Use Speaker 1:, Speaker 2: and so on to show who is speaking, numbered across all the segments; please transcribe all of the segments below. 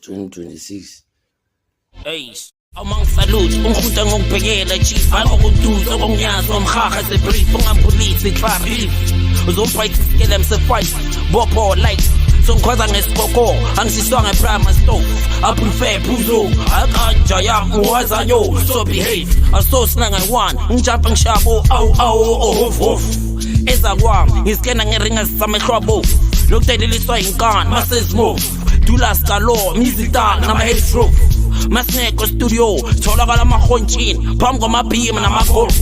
Speaker 1: 2026.
Speaker 2: Ace, amang salute, kung kutang mong pegela, chief, ano kung tuso kong yaso, mkaka sa brief, kung ang pulis, ikarif, uzumpay tiskelem sa fight, bopo, like, song kwazang eskoko, ang siswang ay prama stove, I prefer puzo, akadjaya, muwaza yo, so behave, asos na ngayon, jump ang shabo, hoof, hoof, ezagwam, iskena ngeringas sa may trouble, lokuteliliswa inkan, masses move, dulas kalo, mizita, na ma-head stroke, Masneko studio, tholakala mahontshin phambi kwamabhima namagolf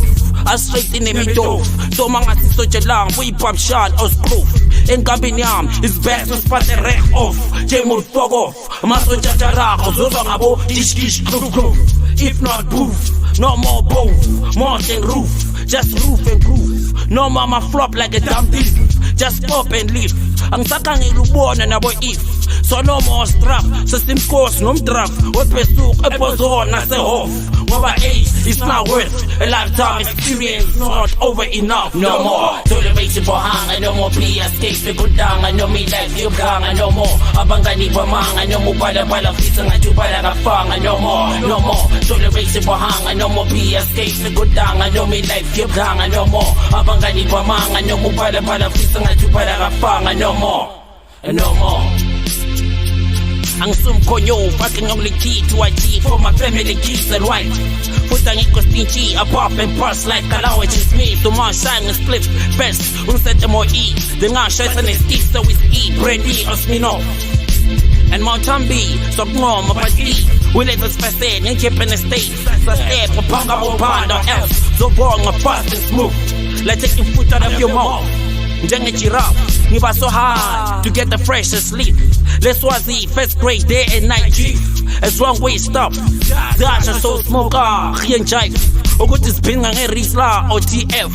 Speaker 2: astraight in emidof so mangasisotshe lang kuyi-pop shot osproof enkambini yami is best to spot the wreck off jemul fuck off masotshatsharakho zozwa ngabo dish groove if not proof no more both more than roof just roof and proof no mama flop like a damn thief just pop and leave angisakhangela ubona nabo if so no more strap system course nomdraft wepesuk epozona sehof ngoba age is not worth a lifetime experience not over enough no more tolerate bohanga no more be escape kudanga no me life yobhanga no more abangani bamanga no mubala fisa ngajubala kafanga no more tolerate bohanga no more be escape kudanga no me life yobhanga no more abangani bamanga no mubala fisa ngajubala kafanga no more Ang sumkonyo, fucking only key to achieve for my family kids and wife. Putang ikostinchi, a pop and pass like Kalawa, it's me. To my shine and split best, set them more eat. The nga shots and sticks, so we eat, brandy or smino. And Mount Tambi, so more, my body. We live as fast and keep in the state. So step, a panga, or else. So wrong, a fast and smooth. Let's take your foot out of your mouth. Jangan giraffe, ngiba so hard to get the freshest sleep. Let's was the first grade day and night chief. As one way stop, Dash and so smoke rien jive. Ukuthi sibhinqa ngerisla OTF.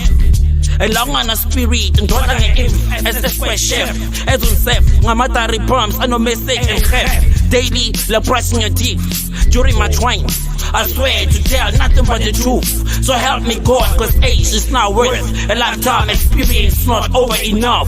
Speaker 2: Elanga na spirit ndoda nge-if as the square chef. As unsafe, ngamatari bombs ano message and chef. Daily, la brushing your teeth during my twine. I swear to tell nothing but the truth. So help me God, cause age is not worth a lifetime experience not over enough.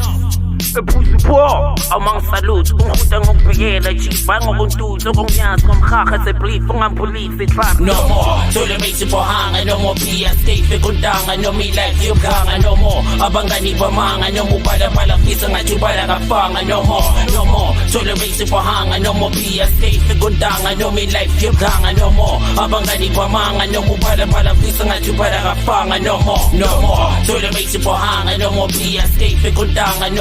Speaker 2: Epusipo, amang salute, kung kutang mong pegela, chief, ano kung tuso kong yas, kung mkaka sa brief, kung ang pulis, ikarif. No more, tolerate bohanga, no more be escape kundanga, no me life yobhanga, no more, abangani bamanga, no mubala fisa ngajubala kafanga, no more, tolerate bohanga, no more be escape kundanga, no me life yobhanga, no more, abangani bamanga, no mubala fisa ngajubala kafanga, no more, tolerate bohanga, no more be escape kundanga, no